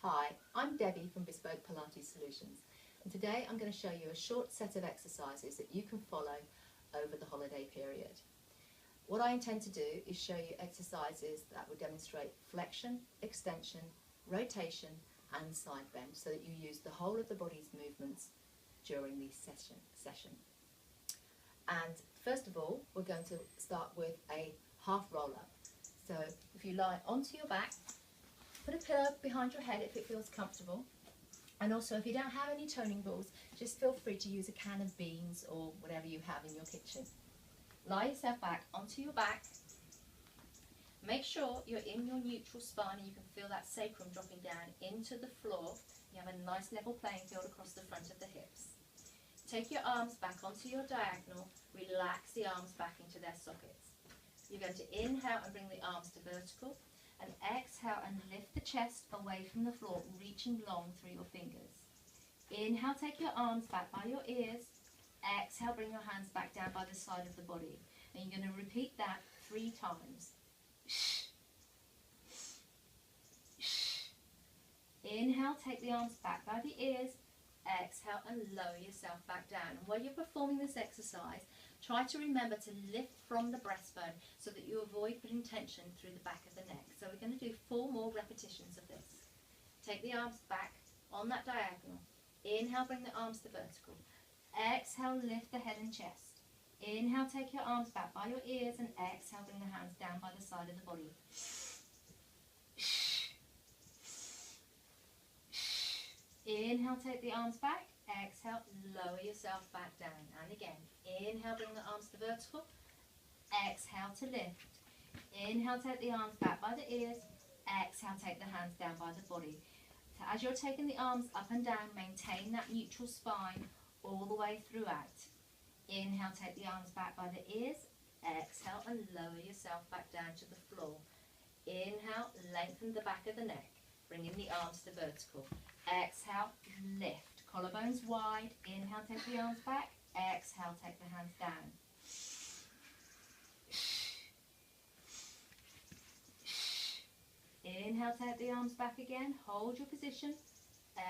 Hi, I'm Debbie from Bespoke Pilates Solutions, and today I'm going to show you a short set of exercises that you can follow over the holiday period. What I intend to do is show you exercises that will demonstrate flexion, extension, rotation and side bend so that you use the whole of the body's movements during the session. And first of all, we're going to start with a half roll up. So if you lie onto your back, put a pillow behind your head if it feels comfortable. And also, if you don't have any toning balls, just feel free to use a can of beans or whatever you have in your kitchen. Lie yourself back onto your back. Make sure you're in your neutral spine and you can feel that sacrum dropping down into the floor. You have a nice level playing field across the front of the hips. Take your arms back onto your diagonal. Relax the arms back into their sockets. You're going to inhale and bring the arms to vertical. And exhale and lift the chest away from the floor, reaching long through your fingers. Inhale, take your arms back by your ears. Exhale, bring your hands back down by the side of the body. And you're going to repeat that 3 times. Inhale, take the arms back by the ears. Exhale and lower yourself back down. And while you're performing this exercise, try to remember to lift from the breastbone so that you avoid putting tension through the back of the neck. So we're going to do 4 more repetitions of this. Take the arms back on that diagonal. Inhale, bring the arms to vertical. Exhale, lift the head and chest. Inhale, take your arms back by your ears, and exhale, bring the hands down by the side of the body. Inhale, take the arms back. Exhale, lower yourself back down. And again, inhale, bring the arms to vertical. Exhale to lift. Inhale, take the arms back by the ears. Exhale, take the hands down by the body. So as you're taking the arms up and down, maintain that neutral spine all the way throughout. Inhale, take the arms back by the ears. Exhale and lower yourself back down to the floor. Inhale, lengthen the back of the neck, bringing the arms to vertical. Exhale, lift. Collarbones wide. Inhale, take the arms back. Exhale, take the hands down. Inhale, take the arms back again. Hold your position.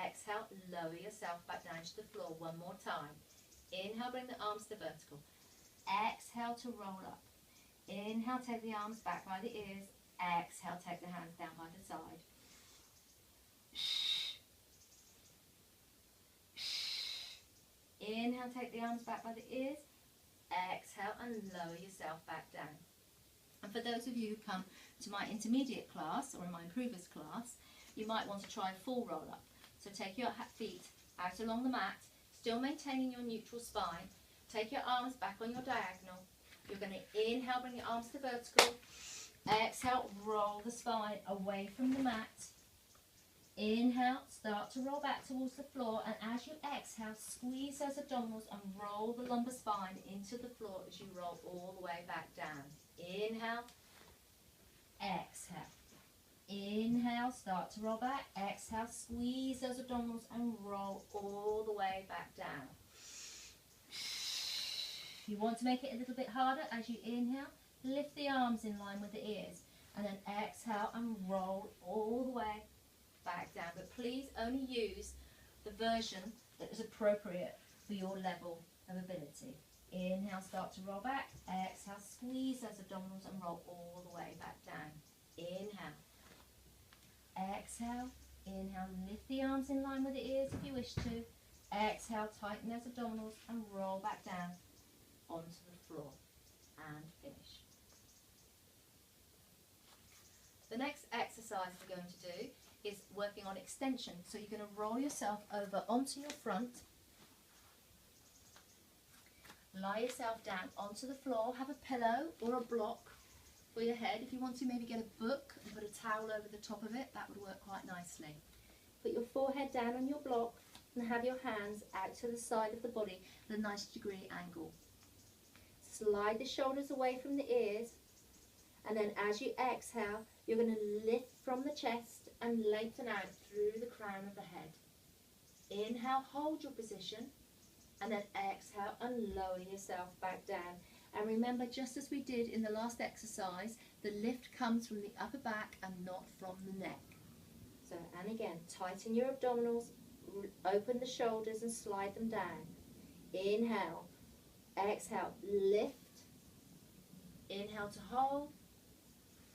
Exhale, lower yourself back down to the floor. 1 more time. Inhale, bring the arms to vertical. Exhale to roll up. Inhale, take the arms back by the ears. Exhale, take the hands down by the side. Inhale, take the arms back by the ears. Exhale and lower yourself back down. And for those of you who come to my intermediate class or in my improvers class, you might want to try a full roll up. So take your feet out along the mat, still maintaining your neutral spine. Take your arms back on your diagonal. You're going to inhale, bring your arms to vertical. Exhale, roll the spine away from the mat. Inhale, start to roll back towards the floor, and as you exhale, squeeze those abdominals and roll the lumbar spine into the floor as you roll all the way back down. Inhale, exhale. Inhale, start to roll back. Exhale, squeeze those abdominals and roll all the way back down. If you want to make it a little bit harder, as you inhale, lift the arms in line with the ears, and then exhale and roll all the way back down. But please only use the version that is appropriate for your level of ability. Inhale, start to roll back. Exhale, squeeze those abdominals and roll all the way back down. Inhale. Exhale. Inhale, lift the arms in line with the ears if you wish to. Exhale, tighten those abdominals and roll back down onto the floor. And finish. The next exercise we're going to do is working on extension. So you're going to roll yourself over onto your front. Lie yourself down onto the floor. Have a pillow or a block for your head. If you want to, maybe get a book and put a towel over the top of it. That would work quite nicely. Put your forehead down on your block and have your hands out to the side of the body at a nice degree angle. Slide the shoulders away from the ears, and then as you exhale, you're going to lift from the chest and lengthen out through the crown of the head. Inhale, hold your position, and then exhale and lower yourself back down. And remember, just as we did in the last exercise, the lift comes from the upper back and not from the neck. So, and again, tighten your abdominals, open the shoulders and slide them down. Inhale, exhale, lift. Inhale to hold,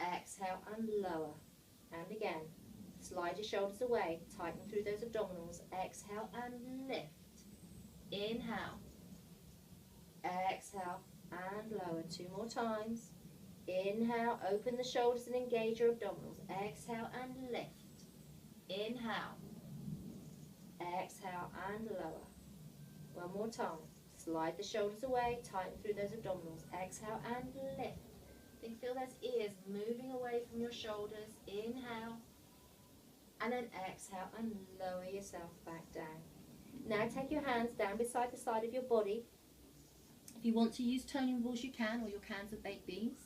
exhale and lower. And again, slide your shoulders away, tighten through those abdominals, exhale and lift. Inhale, exhale and lower. 2 more times. Inhale, open the shoulders and engage your abdominals. Exhale and lift. Inhale, exhale and lower. 1 more time. Slide the shoulders away, tighten through those abdominals. Exhale and lift. Feel those ears moving away from your shoulders. Inhale, and then exhale and lower yourself back down. Now take your hands down beside the side of your body. If you want to use toning balls, you can, or your cans of baked beans.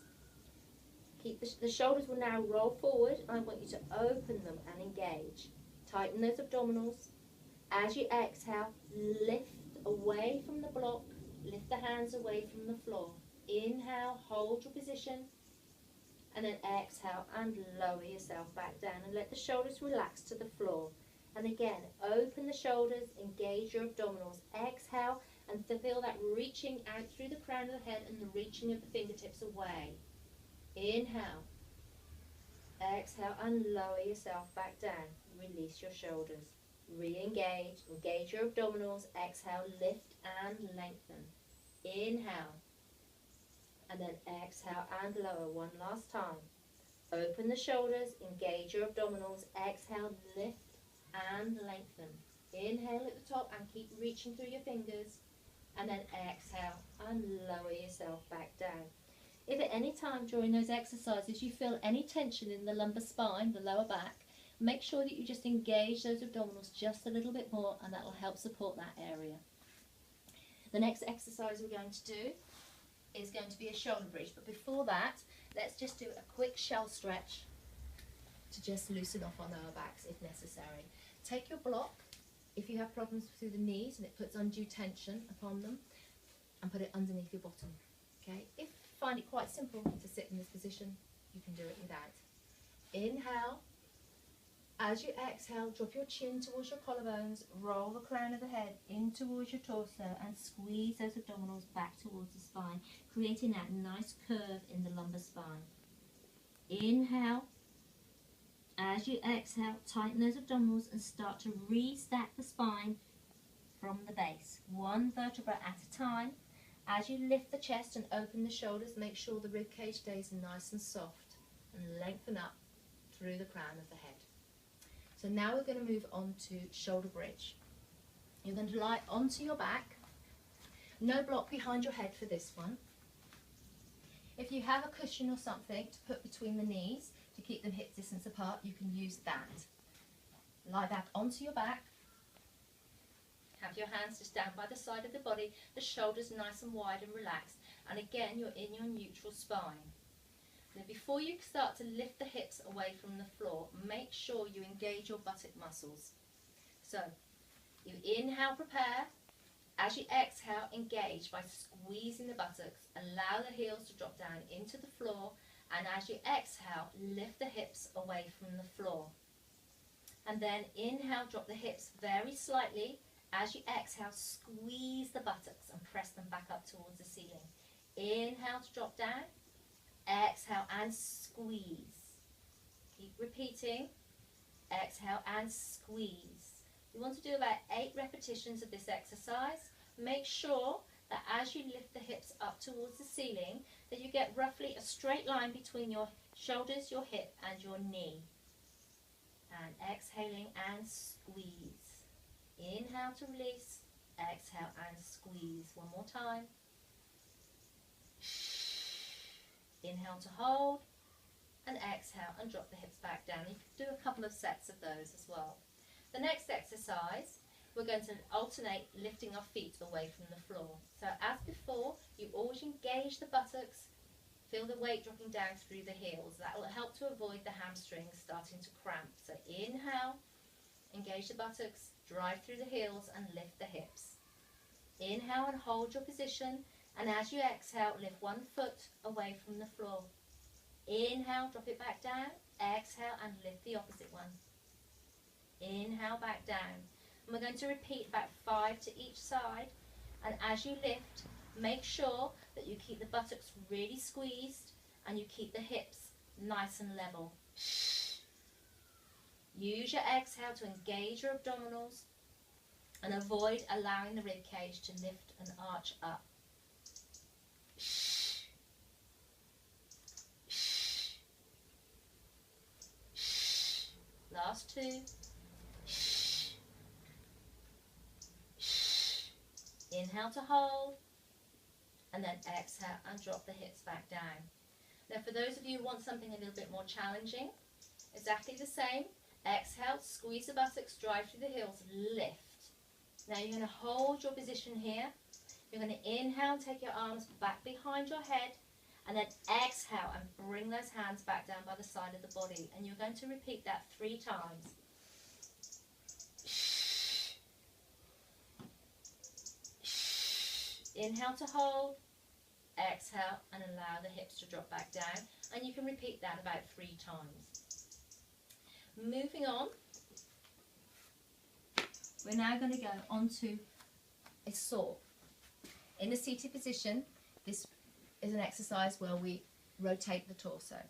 Keep the shoulders will now roll forward. I want you to open them and engage. Tighten those abdominals. As you exhale, lift away from the block. Lift the hands away from the floor. Inhale, hold your position. And then exhale and lower yourself back down and let the shoulders relax to the floor. And again, open the shoulders, engage your abdominals. Exhale and feel that reaching out through the crown of the head and the reaching of the fingertips away. Inhale, exhale and lower yourself back down. Release your shoulders. Re-engage, engage your abdominals. Exhale, lift and lengthen. Inhale, and then exhale and lower. 1 last time. Open the shoulders, engage your abdominals. Exhale, lift and lengthen. Inhale at the top and keep reaching through your fingers. And then exhale and lower yourself back down. If at any time during those exercises you feel any tension in the lumbar spine, the lower back, make sure that you just engage those abdominals just a little bit more, and that will help support that area. The next exercise we're going to do is going to be a shoulder bridge, but before that, let's just do a quick shell stretch to just loosen off our lower backs if necessary. Take your block, if you have problems through the knees and it puts undue tension upon them, and put it underneath your bottom. Okay? If you find it quite simple to sit in this position, you can do it without. Inhale. As you exhale, drop your chin towards your collarbones, roll the crown of the head in towards your torso and squeeze those abdominals back towards the spine, creating that nice curve in the lumbar spine. Inhale. As you exhale, tighten those abdominals and start to restack the spine from the base, 1 vertebra at a time. As you lift the chest and open the shoulders, make sure the rib cage stays nice and soft and lengthen up through the crown of the head. So now we're going to move on to shoulder bridge. You're going to lie onto your back. No block behind your head for this one. If you have a cushion or something to put between the knees to keep them hip distance apart, you can use that. Lie back onto your back. Have your hands just down by the side of the body, the shoulders nice and wide and relaxed. And again, you're in your neutral spine. Now before you start to lift the hips away from the floor, make sure you engage your buttock muscles. So, you inhale, prepare. As you exhale, engage by squeezing the buttocks. Allow the heels to drop down into the floor. And as you exhale, lift the hips away from the floor. And then inhale, drop the hips very slightly. As you exhale, squeeze the buttocks and press them back up towards the ceiling. Inhale to drop down. Exhale and squeeze. Keep repeating. Exhale and squeeze. You want to do about 8 repetitions of this exercise. Make sure that as you lift the hips up towards the ceiling, that you get roughly a straight line between your shoulders, your hip and your knee. And exhaling and squeeze. Inhale to release. Exhale and squeeze. 1 more time. Inhale to hold, and exhale and drop the hips back down. You can do a couple of sets of those as well. The next exercise, we're going to alternate lifting our feet away from the floor. So as before, you always engage the buttocks, feel the weight dropping down through the heels. That will help to avoid the hamstrings starting to cramp. So inhale, engage the buttocks, drive through the heels and lift the hips. Inhale and hold your position. And as you exhale, lift 1 foot away from the floor. Inhale, drop it back down. Exhale and lift the opposite one. Inhale, back down. And we're going to repeat about 5 to each side. And as you lift, make sure that you keep the buttocks really squeezed and you keep the hips nice and level. Use your exhale to engage your abdominals and avoid allowing the rib cage to lift and arch up. Last 2. Inhale to hold, and then exhale and drop the hips back down. Now for those of you who want something a little bit more challenging, exactly the same. Exhale, squeeze the buttocks, drive through the heels, lift. Now you're going to hold your position here. You're going to inhale, take your arms back behind your head, and then exhale and bring those hands back down by the side of the body. And you're going to repeat that 3 times. Inhale to hold, exhale and allow the hips to drop back down, and you can repeat that about 3 times. Moving on, we're now going to go onto a saw. In a seated position, this is an exercise where we rotate the torso.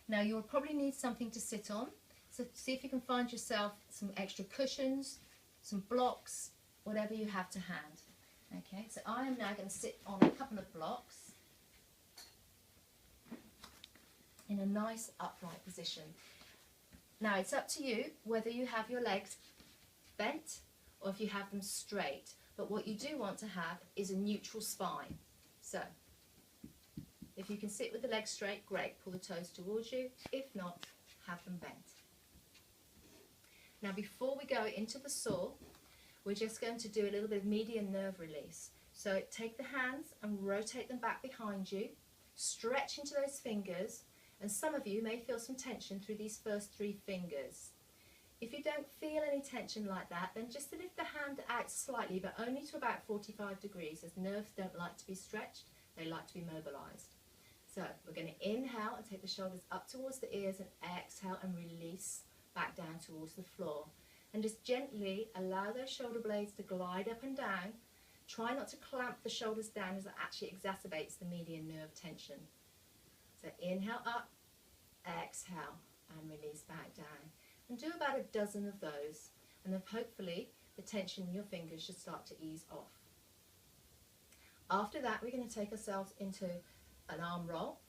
Now you'll probably need something to sit on, so see if you can find yourself some extra cushions, some blocks, whatever you have to hand. Okay, so I am now going to sit on a couple of blocks in a nice upright position. Now it's up to you whether you have your legs bent or if you have them straight, but what you do want to have is a neutral spine. So if you can sit with the legs straight, great, pull the toes towards you. If not, have them bent. Now before we go into the saw, we're just going to do a little bit of median nerve release. So take the hands and rotate them back behind you, stretch into those fingers, and some of you may feel some tension through these first 3 fingers. If you don't feel any tension like that, then just lift the hand out slightly, but only to about 45 degrees, as nerves don't like to be stretched, they like to be mobilized. So we're going to inhale and take the shoulders up towards the ears, and exhale and release back down towards the floor. And just gently allow those shoulder blades to glide up and down. Try not to clamp the shoulders down, as it actually exacerbates the median nerve tension. So inhale up, exhale and release back down. And do about a dozen of those, and then hopefully the tension in your fingers should start to ease off. After that, we're going to take ourselves into an arm roll.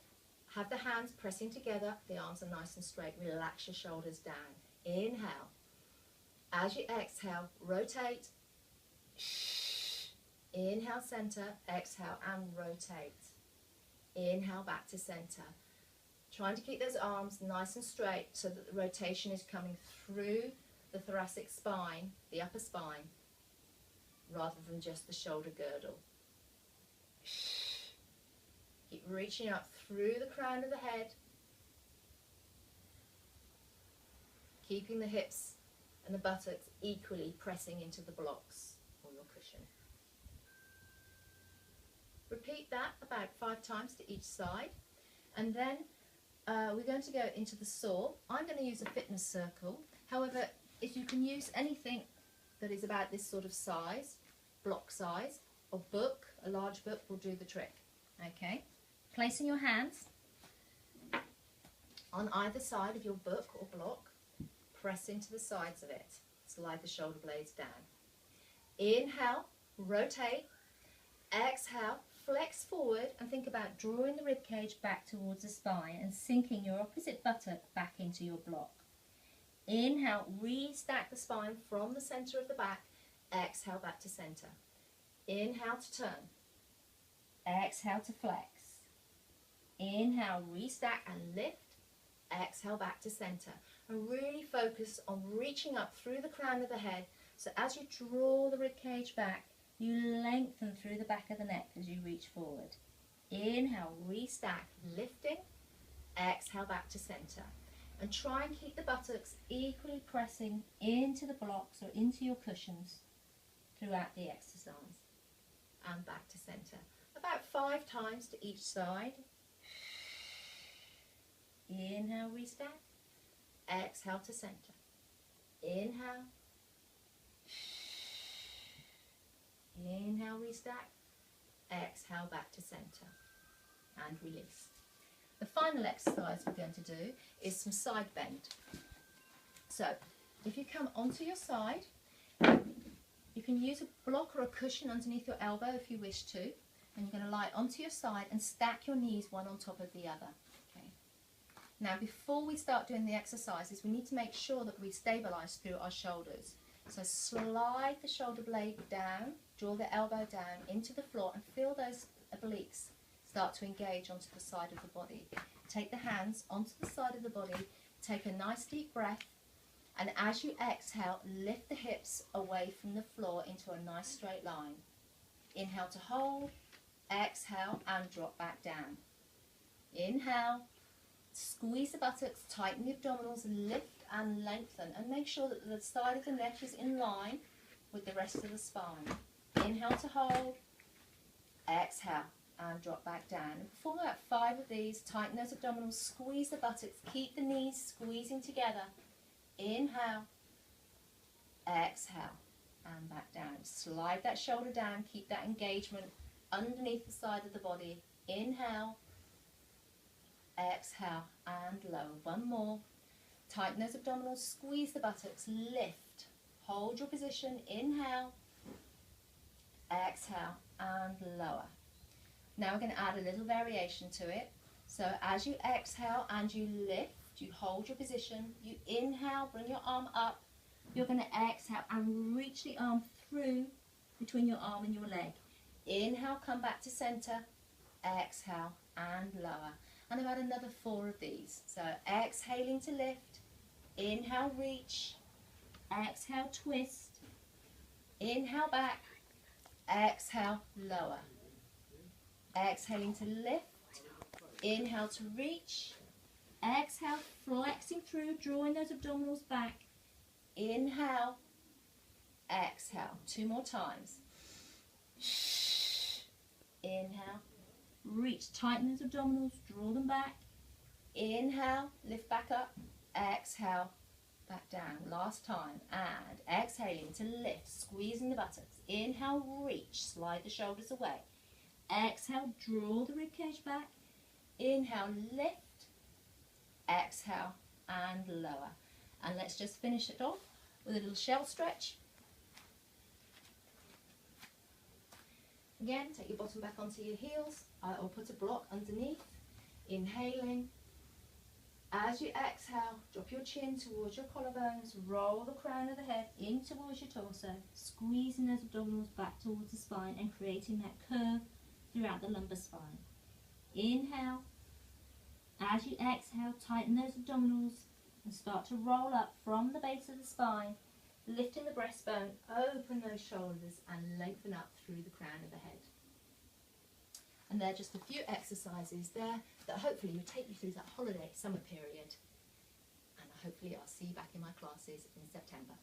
Have the hands pressing together, the arms are nice and straight. Relax your shoulders down. Inhale. As you exhale, rotate. Inhale, center, exhale and rotate. Inhale, back to center. Trying to keep those arms nice and straight so that the rotation is coming through the thoracic spine, the upper spine, rather than just the shoulder girdle. Keep reaching up through the crown of the head, keeping the hips and the buttocks equally pressing into the blocks or your cushion. Repeat that about 5 times to each side, and then we're going to go into the saw. I'm going to use a fitness circle. However, if you can use anything that is about this sort of size, block size, or book, a large book will do the trick. Okay, placing your hands on either side of your book or block, press into the sides of it, slide the shoulder blades down. Inhale, rotate, exhale, flex forward and think about drawing the rib cage back towards the spine and sinking your opposite buttock back into your block. Inhale, restack the spine from the center of the back, exhale back to center. Inhale to turn, exhale to flex. Inhale, restack and lift, exhale back to center. And really focus on reaching up through the crown of the head, so as you draw the rib cage back, you lengthen through the back of the neck as you reach forward. Inhale, restack, lifting, exhale back to center. And try and keep the buttocks equally pressing into the blocks or into your cushions throughout the exercise. And back to center. About 5 times to each side. Inhale, restack. Exhale to center. Inhale. Inhale, restack. Exhale, back to center. And release. The final exercise we're going to do is some side bend. So, if you come onto your side, you can use a block or a cushion underneath your elbow if you wish to. And you're going to lie onto your side and stack your knees one on top of the other. Okay. Now, before we start doing the exercises, we need to make sure that we stabilize through our shoulders. So slide the shoulder blade down, draw the elbow down into the floor and feel those obliques start to engage onto the side of the body. Take the hands onto the side of the body, take a nice deep breath, and as you exhale, lift the hips away from the floor into a nice straight line. Inhale to hold, exhale and drop back down. Inhale, squeeze the buttocks, tighten the abdominals, lift and lengthen, and make sure that the side of the neck is in line with the rest of the spine. Inhale to hold, exhale and drop back down. And perform about 5 of these. Tighten those abdominals, squeeze the buttocks, keep the knees squeezing together. Inhale, exhale and back down. Slide that shoulder down, keep that engagement underneath the side of the body. Inhale, exhale and lower. One more. Tighten those abdominals, squeeze the buttocks, lift. Hold your position. Inhale, exhale and lower. Now we're going to add a little variation to it. So as you exhale and you lift, you hold your position. You inhale, bring your arm up. You're going to exhale and reach the arm through between your arm and your leg. Inhale, come back to center. Exhale and lower. And about another 4 of these. So exhaling to lift. Inhale, reach. Exhale, twist. Inhale, back. Exhale, lower. Exhaling to lift. Inhale to reach. Exhale, flexing through, drawing those abdominals back. Inhale. Exhale. 2 more times. Inhale. Reach, tighten those abdominals, draw them back. Inhale, lift back up. Exhale, back down. Last time. And exhaling to lift, squeezing the buttocks. Inhale, reach, slide the shoulders away. Exhale, draw the ribcage back. Inhale, lift. Exhale and lower. And let's just finish it off with a little shell stretch. Again, take your bottom back onto your heels or put a block underneath. Inhaling. As you exhale, drop your chin towards your collarbones, roll the crown of the head in towards your torso, squeezing those abdominals back towards the spine and creating that curve throughout the lumbar spine. Inhale. As you exhale, tighten those abdominals and start to roll up from the base of the spine, lifting the breastbone, open those shoulders and lengthen up through the crown of the head. And there are just a few exercises there that hopefully will take you through that holiday summer period. And hopefully I'll see you back in my classes in September.